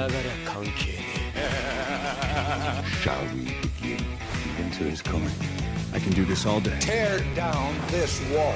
Shall we begin? The winter is coming. I can do this all day. Tear down this wall.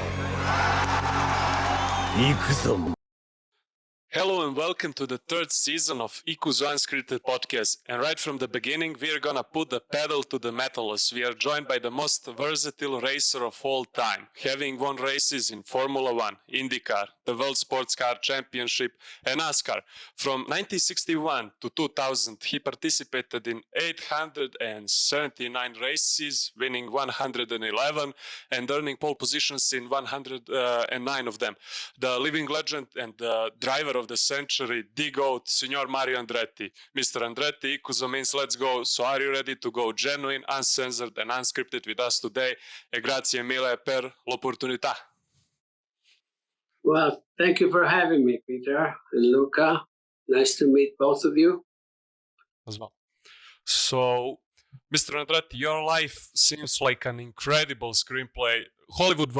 Hello and welcome to the third season of IKU's Unscripted podcast. And right from the beginning, we are gonna put the pedal to the metal as we are joined by the most versatile racer of all time, having won races in Formula 1, IndyCar, the World Sportscar Championship, and NASCAR. From 1961 to 2000, he participated in 879 races, winning 111 and earning pole positions in 109 of them. The living legend and the driver of the century, the G.O.A.T, Signor Mario Andretti. Mr. Andretti, IKUZO means let's go. So are you ready to go genuine, uncensored and unscripted with us today? E grazie mille per l'opportunità. Well, thank you for having me, Peter and Luca. Nice to meet both of you. As well. So, Mr. Andretti, your life seems like an incredible screenplay. Hollywood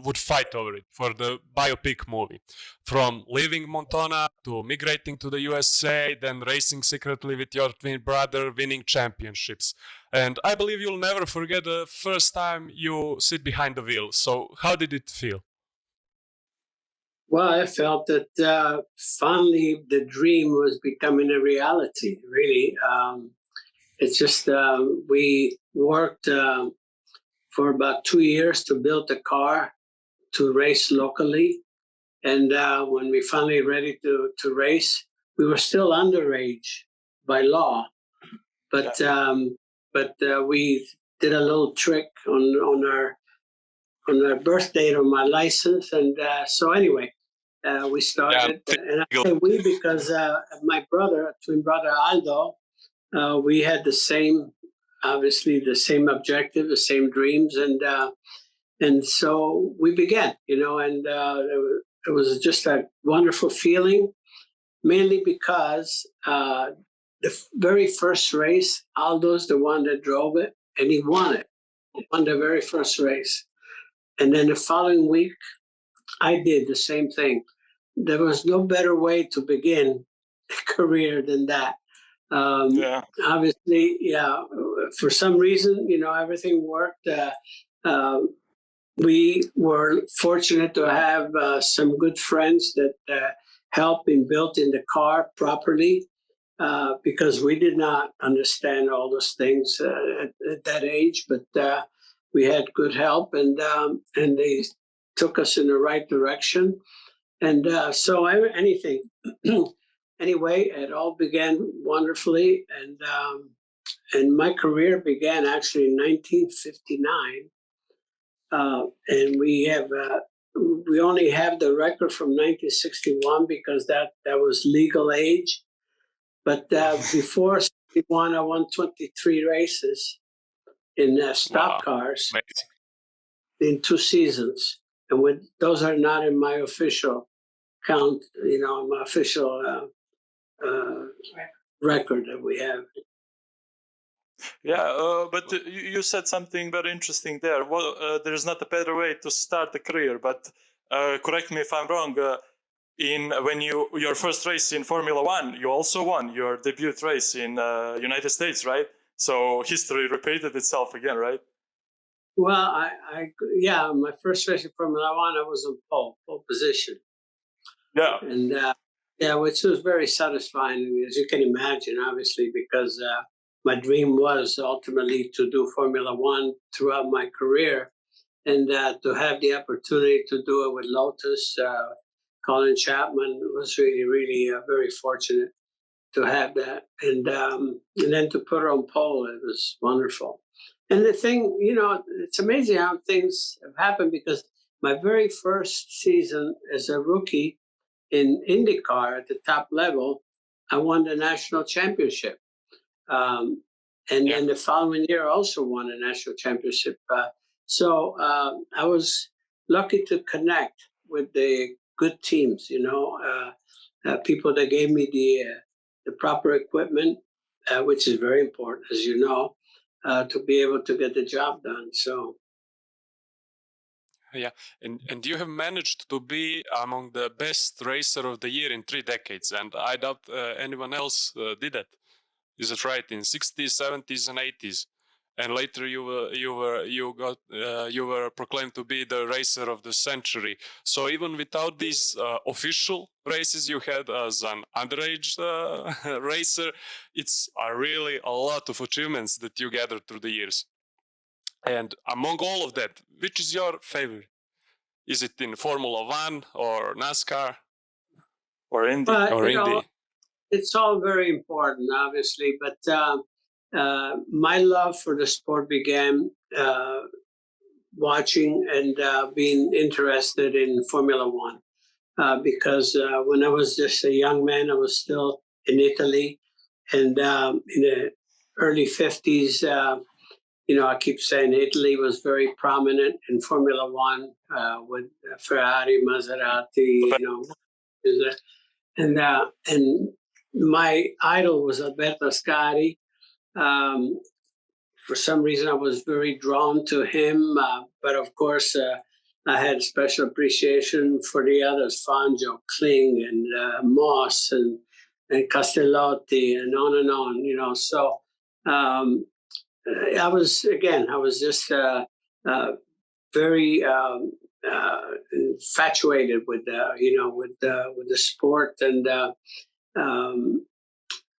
would fight over it for the biopic movie. From leaving Montana to migrating to the USA, then racing secretly with your twin brother, winning championships. And I believe you'll never forget the first time you sit behind the wheel. So how did it feel? Well, I felt that finally the dream was becoming a reality, really. It's just we worked for about 2 years to build a car to race locally. And when we finally ready to race, we were still underage by law. But we did a little trick on our birth date on my license. And so anyway, we started. Yeah. And I say we because my brother, twin brother Aldo, we had the same objective, the same dreams, and so we began, and it was just a wonderful feeling, mainly because the very first race, Aldo's the one that drove it, and he won it. He won the very first race, and then the following week, I did the same thing. There was no better way to begin a career than that. Obviously, for some reason, everything worked. We were fortunate to have some good friends that helped in building the car properly because we did not understand all those things at that age, but we had good help and they took us in the right direction. And so anything. Anyway, it all began wonderfully, and my career began actually in 1959. And we only have the record from 1961 because that was legal age. But before 61, I won 23 races in stock cars in 2 seasons, and those are not in my official count. My official. Record that we have. But you said something very interesting there. Well, there's not a better way to start a career, but correct me if I'm wrong. When your first race in Formula 1, you also won your debut race in United States, right? So history repeated itself again, right? Well, my first race in Formula 1, I was on pole position. Yeah. And which was very satisfying, as you can imagine, obviously, because my dream was ultimately to do Formula 1 throughout my career, and to have the opportunity to do it with Lotus, Colin Chapman was really, really very fortunate to have that. And then to put her on pole, it was wonderful. And the thing, it's amazing how things have happened because my very first season as a rookie in IndyCar at the top level, I won the national championship. And then the following year, I also won a national championship. So I was lucky to connect with the good teams, people that gave me the proper equipment, which is very important, as you know, to be able to get the job done. So. Yeah, and you have managed to be among the best racer of the year in 3 decades, and I doubt anyone else did that. Is that right? In 60s, 70s, and 80s, and later you were proclaimed to be the racer of the century. So even without these official races you had as an underage racer, it's really a lot of achievements that you gathered through the years. And among all of that, which is your favorite? Is it in Formula One or NASCAR Or Indy? or You know, Indy? it's all very important, obviously, but my love for the sport began watching and being interested in Formula One because when I was just a young man, I was still in Italy, and in the early 50s, I keep saying Italy was very prominent in Formula One with Ferrari, Maserati, and my idol was Alberto Ascari. Um, for some reason, I was very drawn to him, but of course, I had special appreciation for the others, Fangio, Kling, and Moss, and Castellotti, and on and on. So I was just very infatuated with the sport, and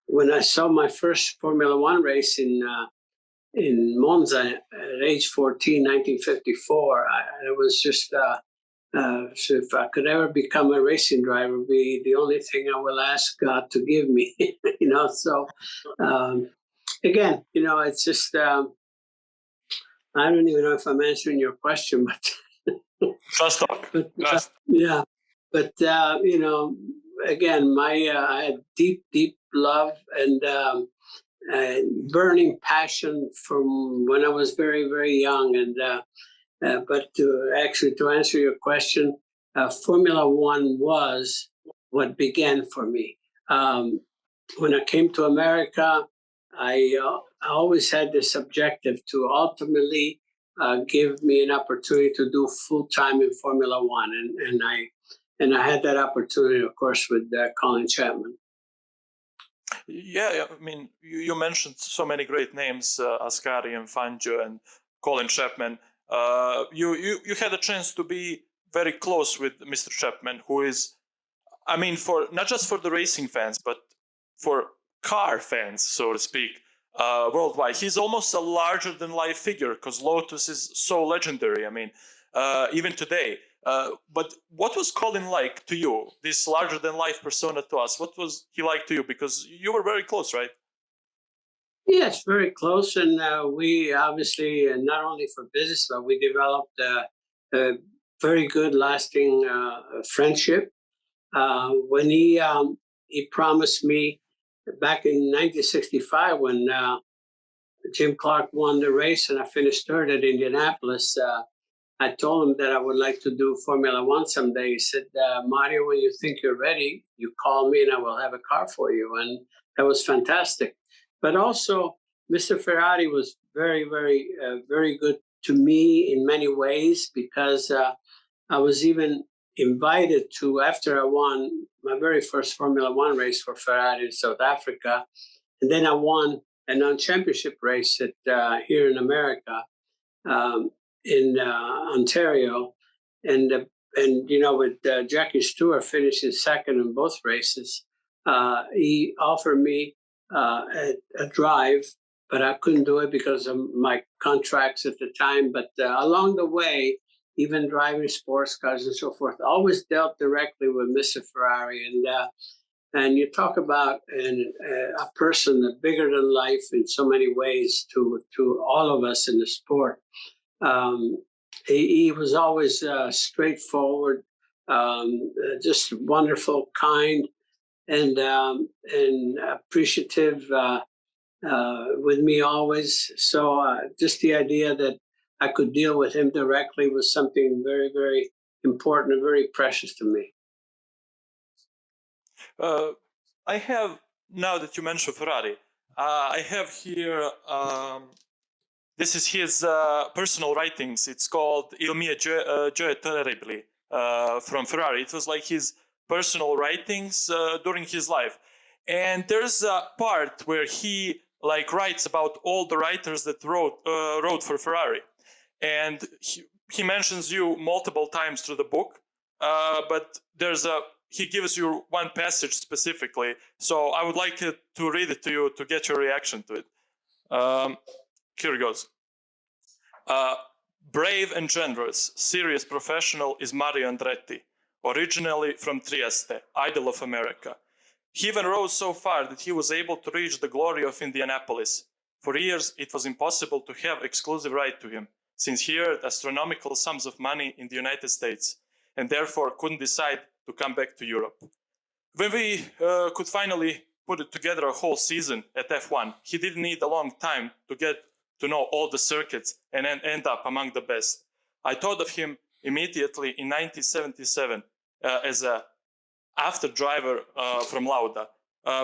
when I saw my first Formula One race in Monza at age 14, 1954, it was just so if I could ever become a racing driver, it'd be the only thing I will ask God to give me. So again, it's just I don't even know if I'm answering your question, but Fast talk. yeah, but again, I had deep love and burning passion from when I was very, very young. And but to answer your question, Formula One was what began for me. When I came to America, I always had this objective to ultimately give me an opportunity to do full time in Formula One, and I had that opportunity, of course, with Colin Chapman. Yeah, I mean, you mentioned so many great names, Ascari and Fangio and Colin Chapman. You had a chance to be very close with Mr. Chapman, who is, I mean, for not just for the racing fans, but for car fans, so to speak, worldwide. He's almost a larger than life figure because Lotus is so legendary. I mean, even today. But what was Colin like to you, this larger than life persona to us? What was he like to you? Because you were very close, right? Yes, very close, and we obviously not only for business, but we developed a very good, lasting friendship. When he promised me back in 1965 when Jim Clark won the race and I finished third at Indianapolis. I told him that I would like to do Formula One someday. He said, Mario, when you think you're ready, you call me and I will have a car for you. And that was fantastic. But also, Mr. Ferrari was very, very good to me in many ways because I was even invited to, after I won my very first Formula One race for Ferrari in South Africa, and then I won a non-championship race here in America. In Ontario, and with Jackie Stewart finishing second in both races, he offered me a drive, but I couldn't do it because of my contracts at the time. But along the way, even driving sports cars and so forth, I always dealt directly with Mr. Ferrari, and you talk about a person bigger than life in so many ways to all of us in the sport. Um, he was always straightforward, just wonderful, kind, and appreciative with me always. So just the idea that I could deal with him directly was something very, very important and very precious to me. I have, now that you mentioned Ferrari, I have here This is his personal writings. It's called Il mio G.O.A.T terribly from Ferrari. It was like his personal writings during his life. And there's a part where he like writes about all the writers that wrote for Ferrari. And he mentions you multiple times through the book, but he gives you one passage specifically. So I would like to read it to you to get your reaction to it. Here it goes. Brave and generous, serious professional is Mario Andretti, originally from Trieste, idol of America. He even rose so far that he was able to reach the glory of Indianapolis. For years, it was impossible to have exclusive right to him, since he earned astronomical sums of money in the United States, and therefore couldn't decide to come back to Europe. When we could finally put together a whole season at F1, he didn't need a long time to get to know all the circuits and end up among the best. I thought of him immediately in 1977 as a after driver from Lauda,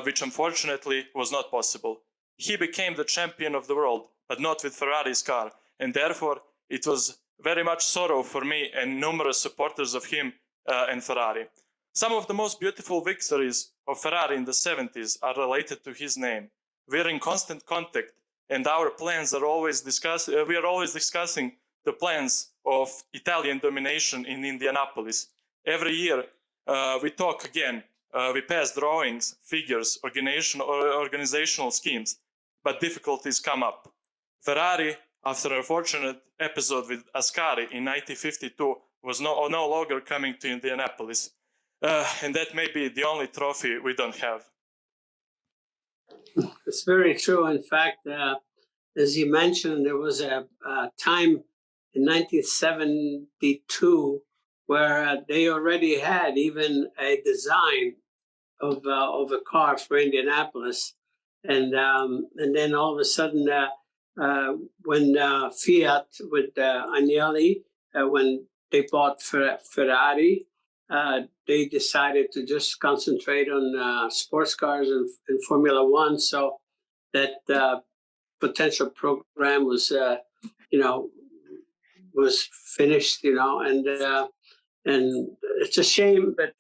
which unfortunately was not possible. He became the champion of the world, but not with Ferrari's car, and therefore it was very much sorrow for me and numerous supporters of him and Ferrari. Some of the most beautiful victories of Ferrari in the 70s are related to his name. We're in constant contact, and our plans are always we are always discussing the plans of Italian domination in Indianapolis. Every year, we talk again. We pass drawings, figures, organizational schemes, but difficulties come up. Ferrari, after a fortunate episode with Ascari in 1952, was no longer coming to Indianapolis. And that may be the only trophy we don't have. It's very true. In fact, as you mentioned, there was a time in 1972 where they already had even a design of a car for Indianapolis, and then all of a sudden, when Fiat with Agnelli, when they bought Ferrari, they decided to just concentrate on sports cars and Formula One. So that potential program was, was finished, and it's a shame, but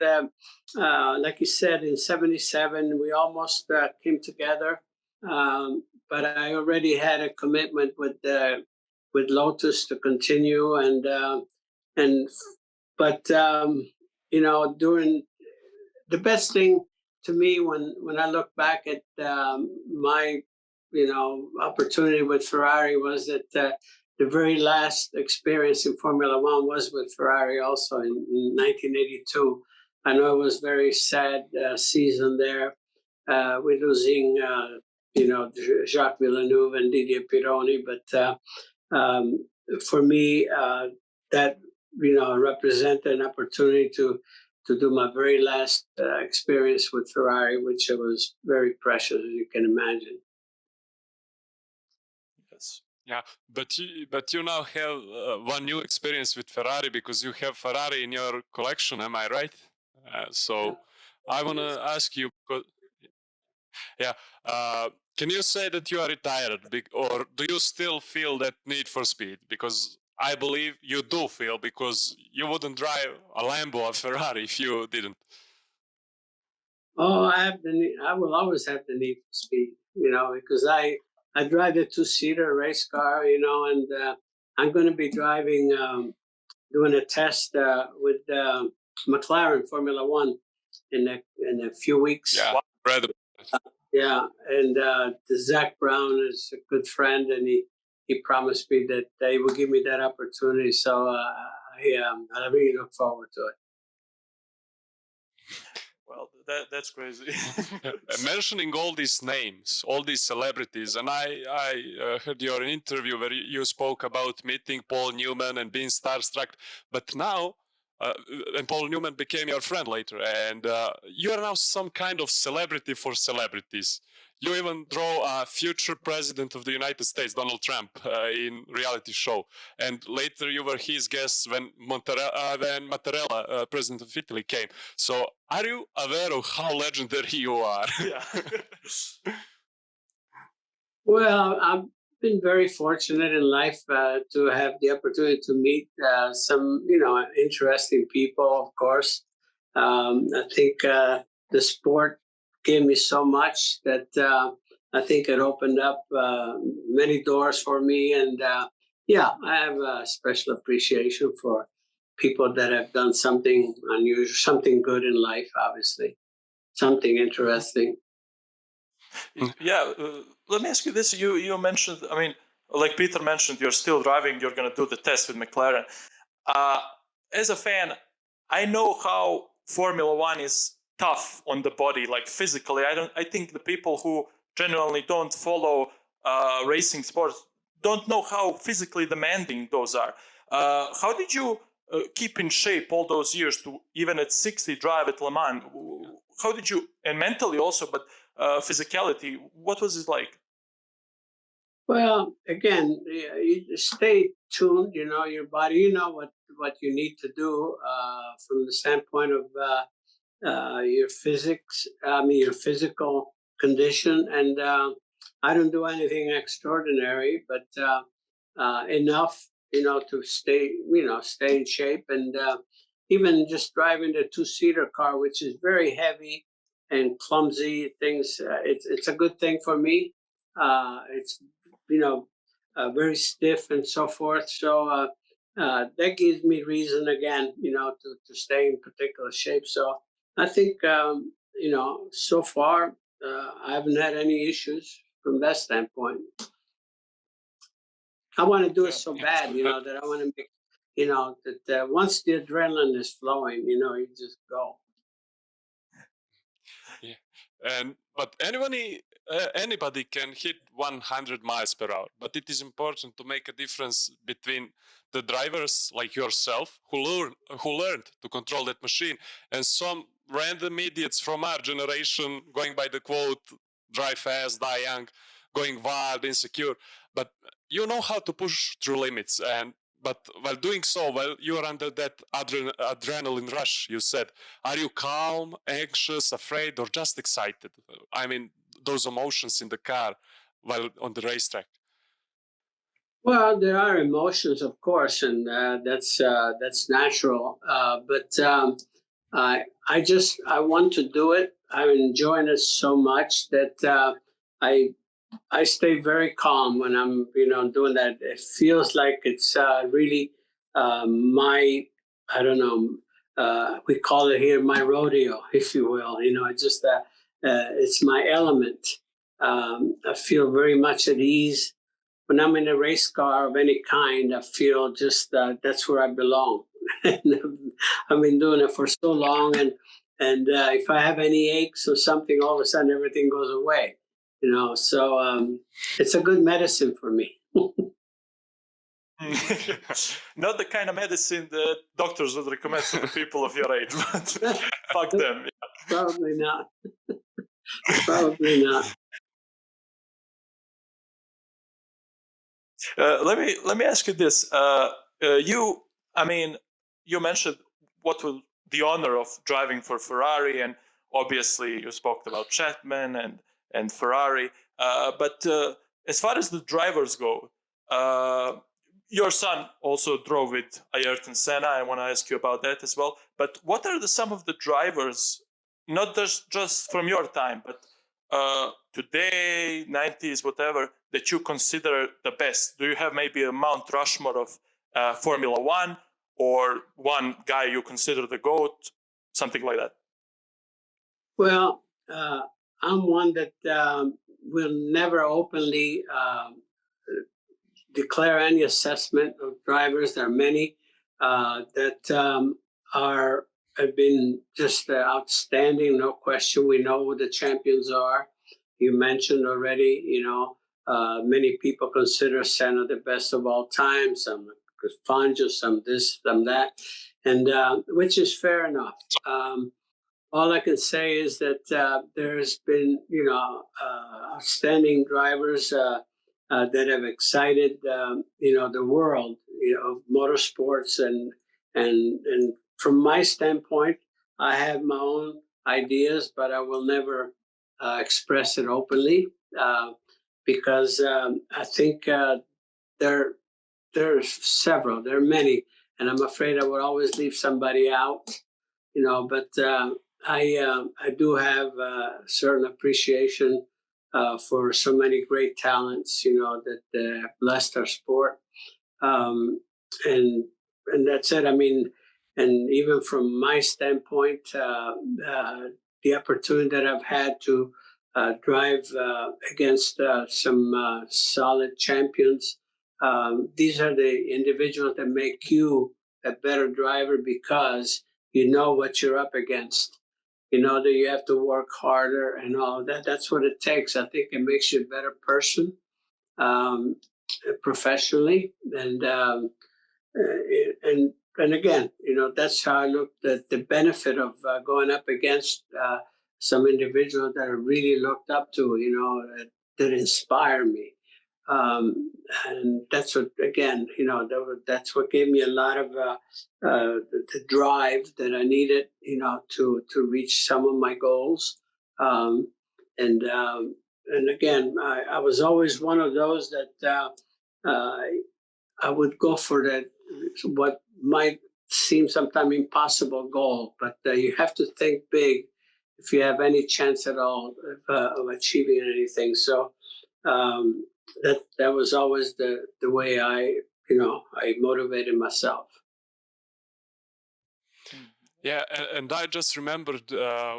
like you said, in '77 we almost came together, but I already had a commitment with Lotus to continue, during the best thing to me when I look back at my opportunity with Ferrari was that the very last experience in Formula One was with Ferrari also in 1982. I know it was very sad season there. We're losing, Jacques Villeneuve and Didier Pironi, but for me, that represented an opportunity to do my very last experience with Ferrari, which was very precious, as you can imagine. Yes. Yeah, but you now have one new experience with Ferrari because you have Ferrari in your collection. Am I right? I want to ask you, can you say that you are retired, or do you still feel that need for speed? Because I believe you do feel, because you wouldn't drive a Lambo or Ferrari if you didn't. Oh, I will always have the need for speed, because I drive a two-seater race car, and I'm going to be driving, doing a test with McLaren Formula One in a few weeks. Yeah, incredible. And Zach Brown is a good friend, and he promised me that he will give me that opportunity. So I really look forward to it. Well, that's crazy. Mentioning all these names, all these celebrities, and I heard your interview where you spoke about meeting Paul Newman and being starstruck, but now, and Paul Newman became your friend later, and you are now some kind of celebrity for celebrities. You even draw a future president of the United States, Donald Trump, in reality show. And later you were his guest when Mattarella, president of Italy, came. So are you aware of how legendary you are? Yeah. Well, been very fortunate in life to have the opportunity to meet some, interesting people, of course. I think the sport gave me so much that I think it opened up many doors for me. And I have a special appreciation for people that have done something unusual, something good in life, obviously, something interesting. Yeah, let me ask you this. You mentioned, I mean, like Peter mentioned, you're still driving. You're going to do the test with McLaren. As a fan, I know how Formula One is tough on the body, like physically. I think the people who genuinely don't follow racing sports don't know how physically demanding those are. How did you keep in shape all those years to even at 60 drive at Le Mans? How did you, and mentally also, but physicality, what was it like? Well, again, you just stay tuned. Your body. You know what you need to do from the standpoint of your physics. I mean, your physical condition. And I don't do anything extraordinary, but enough, to stay in shape. And even just driving the two-seater car, which is very heavy and clumsy things, it's a good thing for me. It's very stiff and so forth. So that gives me reason again, to stay in particular shape. So I think, so far I haven't had any issues from that standpoint. I want to do it so bad, that I want to make, that once the adrenaline is flowing, you just go. Yeah, and but anybody can hit 100 miles per hour. But it is important to make a difference between the drivers like yourself who learned to control that machine, and some random idiots from our generation going by the quote "drive fast, die young," going wild, insecure. But you know how to push through limits, but while doing so, while you are under that adrenaline rush, you said, are you calm, anxious, afraid, or just excited? I mean, those emotions in the car while on the racetrack. Well, there are emotions, of course, and that's natural. But I want to do it. I'm enjoying it so much that I stay very calm when I'm doing that. It feels like it's really my, I don't know, we call it here my rodeo, if you will. It's just it's my element. I feel very much at ease when I'm in a race car of any kind. I feel just that's where I belong. I've been doing it for so long, and if I have any aches or something, all of a sudden everything goes away. So it's a good medicine for me. Not the kind of medicine that doctors would recommend to the people of your age, but fuck them. Probably not. Probably not. Let me ask you this. You mentioned what was the honor of driving for Ferrari, and obviously you spoke about Chapman and Ferrari. But as far as the drivers go, your son also drove with Ayrton Senna. I want to ask you about that as well. But what are some of the drivers, not just from your time, but today, 90s, whatever, that you consider the best? Do you have maybe a Mount Rushmore of Formula One, or one guy you consider the GOAT, something like that? Well, I'm one that will never openly declare any assessment of drivers. There are many that have been just outstanding, no question. We know who the champions are. You mentioned already, many people consider Senna the best of all time. Some Fangio, some this, some that, and which is fair enough. All I can say is that there's been, outstanding drivers that have excited, the world, of motorsports, and from my standpoint, I have my own ideas, but I will never express it openly because I think there are several, there are many, and I'm afraid I would always leave somebody out, but I do have a certain appreciation for so many great talents, that blessed our sport. Um, and that's it. I mean, and even from my standpoint, the opportunity that I've had to drive against some solid champions. These are the individuals that make you a better driver because you know what you're up against. You know that you have to work harder and all of that. That's what it takes. I think it makes you a better person um, professionally, and again, that's how I looked at the benefit of going up against some individuals that I really looked up to, that inspire me. And that's what, again, that's what gave me a lot of the drive that I needed, to reach some of my goals. Um, and again, I was always one of those that I would go for that, what might seem sometimes impossible goal, but you have to think big if you have any chance at all of achieving anything. So that was always the way I motivated myself. Yeah, and I just remembered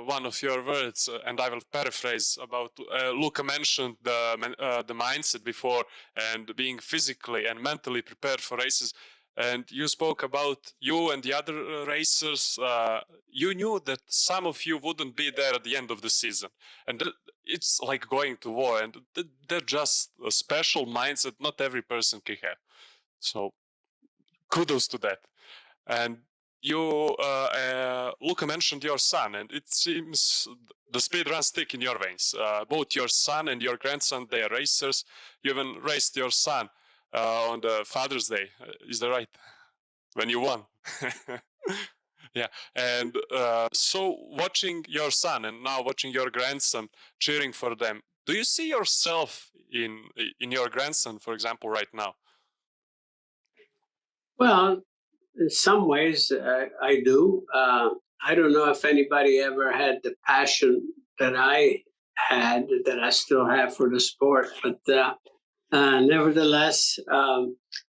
one of your words, and I will paraphrase about Luca mentioned the mindset before and being physically and mentally prepared for races. And you spoke about you and the other racers. You knew that some of you wouldn't be there at the end of the season, and it's like going to war. And they're just a special mindset not every person can have. So kudos to that. And you, Luca mentioned your son, and it seems the speed runs thick in your veins. Both your son and your grandson, they are racers. You even raced your son on the Father's Day. Is that right? When you won. Yeah. And so watching your son and now watching your grandson cheering for them, do you see yourself in your grandson, for example, right now? Well, in some ways, I do. I don't know if anybody ever had the passion that I had, that I still have for the sport, but nevertheless,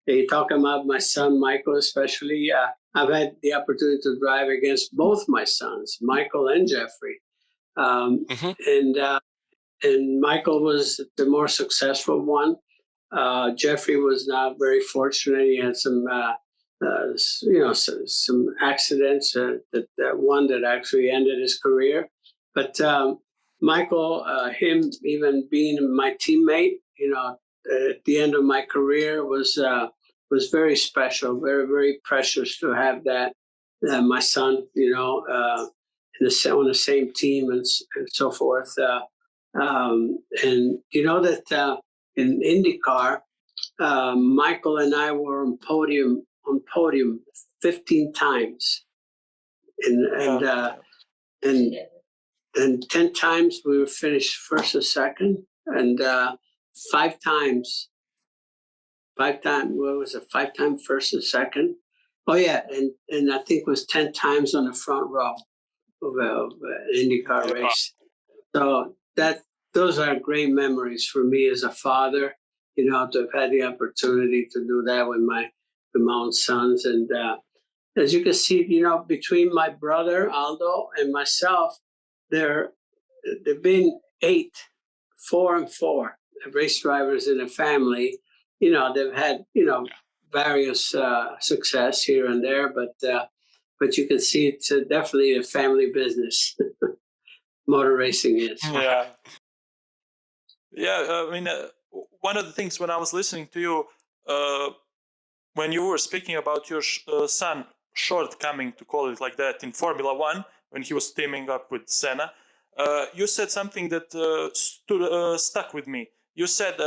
you're talking about my son Michael, especially. I've had the opportunity to drive against both my sons, Michael and Jeffrey, Mm-hmm. and Michael was the more successful one. Jeffrey was not very fortunate. He had some, some accidents. That one that actually ended his career. But Michael, him even being my teammate, at the end of my career was very special, very very precious to have that. My son, on the same team and so forth. And you know that in IndyCar, Michael and I were on podium 15 times, and 10 times we were finished first or second, and five times. What was it? 5 times first and second. Oh yeah, and I think it was 10 times on the front row of an IndyCar race. So those are great memories for me as a father, to have had the opportunity to do that with my own sons. And as you can see, between my brother Aldo and myself, there've been 4 and 4 race drivers in the family. They've had various success here and there, but you can see it's definitely a family business. Motor racing is. Yeah. Yeah, I mean, one of the things when I was listening to you, when you were speaking about your son shortcoming, to call it like that, in Formula One, when he was teaming up with Senna, you said something that stuck with me. You said,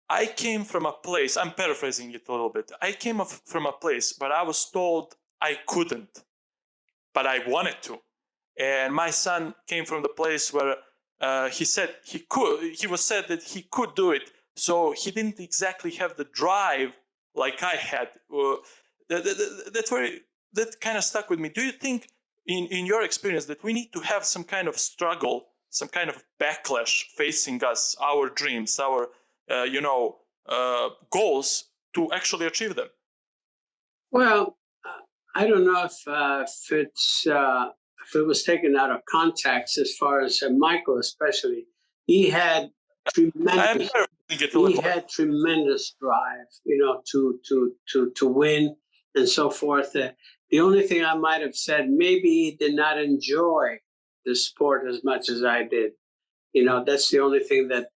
I came from a place, I'm paraphrasing it a little bit, I came from a place where I was told I couldn't, but I wanted to. And my son came from the place where he said he could. He was said that he could do it. So he didn't exactly have the drive like I had. That kind of stuck with me. Do you think, in your experience, that we need to have some kind of struggle, some kind of backlash facing us, our dreams, our goals, to actually achieve them? Well, I don't know if it was taken out of context as far as Michael, especially. He had tremendous. He had tremendous drive, to win and so forth. The only thing I might have said, maybe he did not enjoy the sport as much as I did. That's the only thing that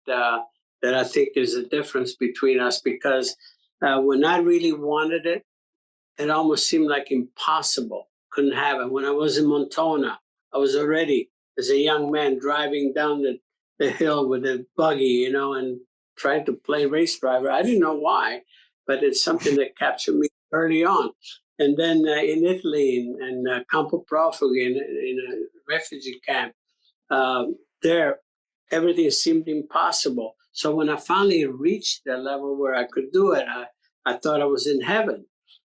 I think is a difference between us, because when I really wanted it, it almost seemed like impossible. Couldn't have it. When I was in Montana, I was already, as a young man, driving down the hill with a buggy, and trying to play race driver. I didn't know why, but it's something that captured me early on. And then in Italy, in Campo Profughi, in a refugee camp, there, everything seemed impossible. So when I finally reached that level where I could do it, I thought I was in heaven.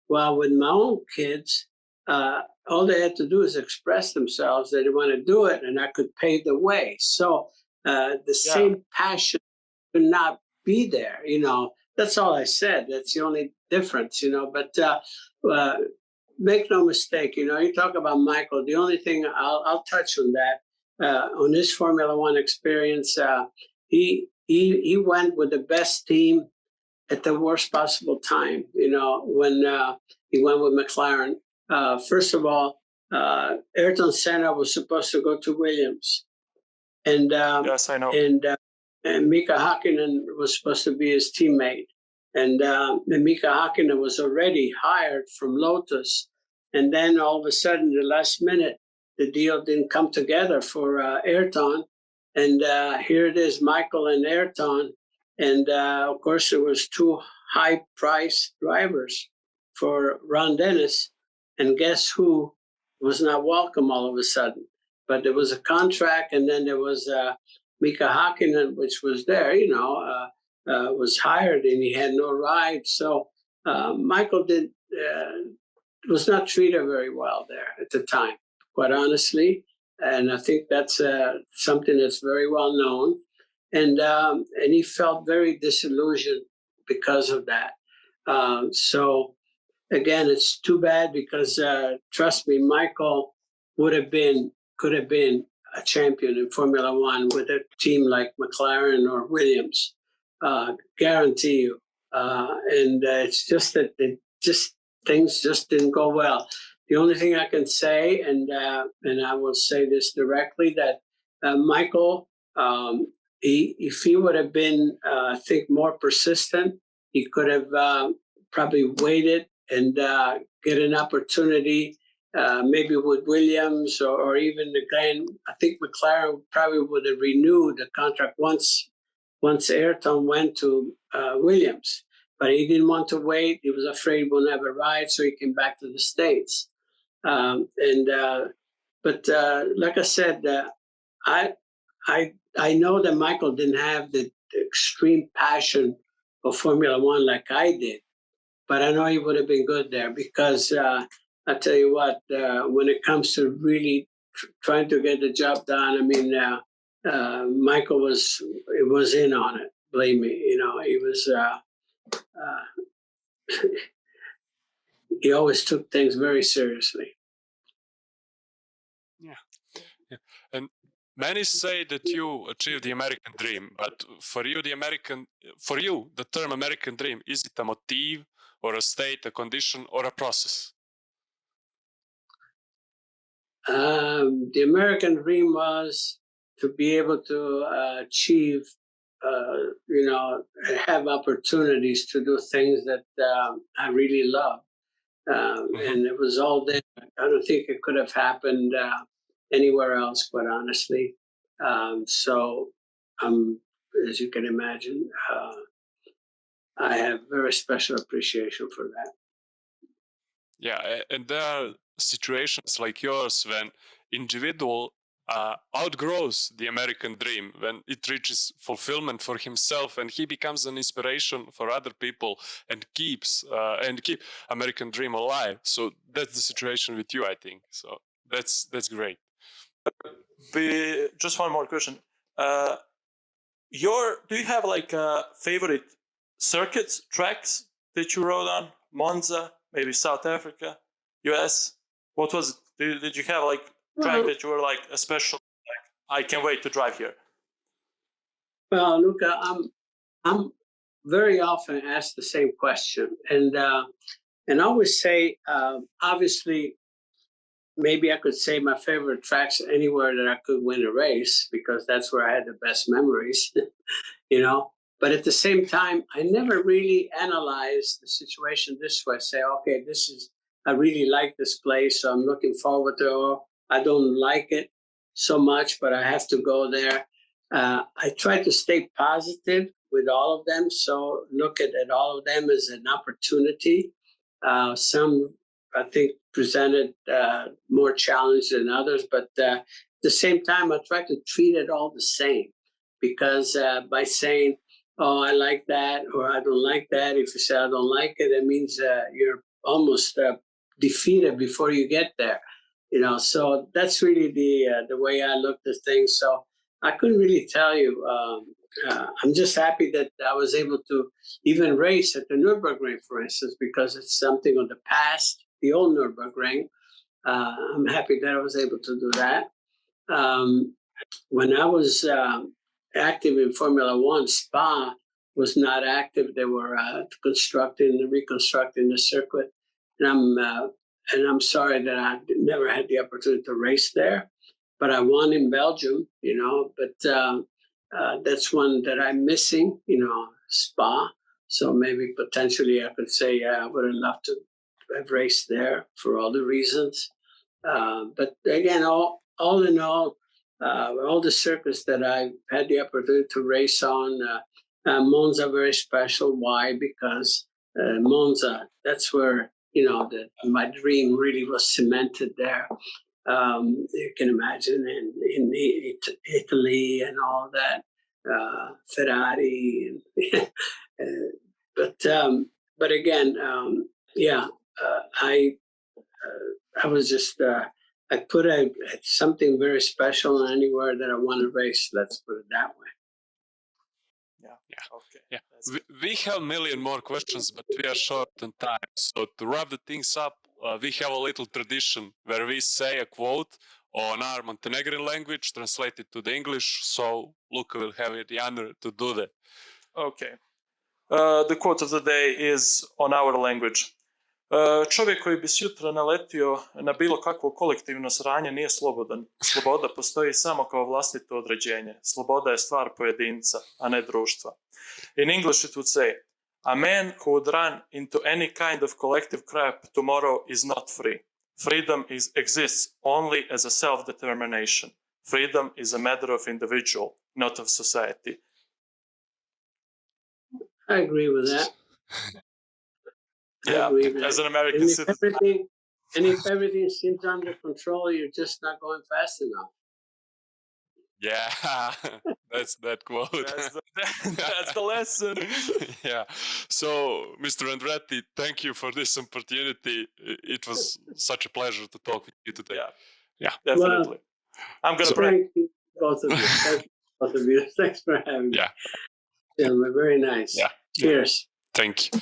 Well, with my own kids, all they had to do is express themselves that they want to do it, and I could pave the way. So the same passion could not be there. That's all I said. That's the only difference. But make no mistake. You talk about Michael. The only thing I'll touch on that on his Formula One experience, he went with the best team at the worst possible time, when he went with McLaren. First of all, Ayrton Senna was supposed to go to Williams. And yes, I know. And Mika Hakkinen was supposed to be his teammate. And Mika Hakkinen was already hired from Lotus. And then all of a sudden, the last minute, the deal didn't come together for Ayrton. And here it is, Michael and Ayrton. And of course, there was two high-priced drivers for Ron Dennis, and guess who was not welcome all of a sudden? But there was a contract, and then there was Mika Hakkinen, which was there, was hired, and he had no ride. So Michael was not treated very well there at the time, quite honestly. And I think that's something that's very well known. And he felt very disillusioned because of that. So again, it's too bad, because trust me, Michael could have been a champion in Formula One with a team like McLaren or Williams. Guarantee you. And it's just that things just didn't go well. The only thing I can say, and I will say this directly, that Michael. If he would have been, I think, more persistent, he could have probably waited and get an opportunity, maybe with Williams or even again. I think McLaren probably would have renewed the contract once Ayrton went to Williams, but he didn't want to wait. He was afraid he wouldn't have a ride, so he came back to the States. But like I said, I know that Michael didn't have the extreme passion of Formula One like I did, but I know he would have been good there, because I tell you what, when it comes to really trying to get the job done, I mean, Michael was in on it. Believe me, he was. He always took things very seriously. Yeah. And many say that you achieved the American dream, but for you, the term American dream, is it a motive or a state, a condition, or a process? The American dream was to be able to achieve, have opportunities to do things that I really love. And it was all there. I don't think it could have happened anywhere else, quite honestly. So, as you can imagine, I have very special appreciation for that. Yeah, and there are situations like yours when individual outgrows the American dream, when it reaches fulfillment for himself, and he becomes an inspiration for other people and keep American dream alive. So that's the situation with you, I think. So that's great. Just one more question. Do you have like favorite circuits, tracks that you rode on? Monza, maybe South Africa, US? What was it? Did you have like track that you were like a special, like, I can't wait to drive here? Well, Luca, I'm very often asked the same question, and I always say, obviously, maybe I could say my favorite tracks anywhere that I could win a race, because that's where I had the best memories, you know. But at the same time, I never really analyzed the situation this way. Say, okay, I really like this place, so I'm looking forward to it. Or I don't like it so much, but I have to go there. I try to stay positive with all of them. So look at all of them as an opportunity. Some, I think, presented more challenge than others, but at the same time, I try to treat it all the same, because by saying, oh, I like that, or I don't like that, if you say I don't like it, it means you're almost defeated before you get there, you know. So that's really the way I looked at things. So I couldn't really tell you. I'm just happy that I was able to even race at the Nürburgring, for instance, because it's something of the past, the old Nürburgring. I'm happy that I was able to do that. When I was active in Formula One, Spa was not active. They were reconstructing the circuit, and I'm sorry that I never had the opportunity to race there. But I won in Belgium, you know. But that's one that I'm missing, you know, Spa. So maybe potentially I could say, I would have loved to have raced there for all the reasons. But again, all in all the circuits that I've had the opportunity to race on, Monza very special. Why? Because Monza, that's where, you know, my dream really was cemented there. You can imagine in Italy and all that, Ferrari. But again, I was just I put something very special anywhere that I want to race. Let's put it that way. Okay. Yeah, we have a million more questions, but we are short on time. So to wrap the things up, we have a little tradition where we say a quote on our Montenegrin language, translated to the English. So Luca will have the honor to do that. Okay. The quote of the day is on our language. Čovjek koji bi sutra naletio na bilo kakvo kolektivno sranje nije slobodan. Sloboda postoji samo kao vlastito određenje. Sloboda je stvar pojedinca, a ne društva. In English it would say, a man who would run into any kind of collective crap tomorrow is not free. Freedom exists only as a self-determination. Freedom is a matter of individual, not of society. I agree with that. Yeah, as an American citizen. If everything seems under control, you're just not going fast enough. Yeah, that's that quote. That's the lesson. Yeah. So, Mr. Andretti, thank you for this opportunity. It was such a pleasure to talk with you today. Yeah, definitely. Well, I'm going to thank you, both of you. Thank you, both of you. Thanks for having me. Yeah. Yeah, very nice. Yeah. Cheers. Thank you.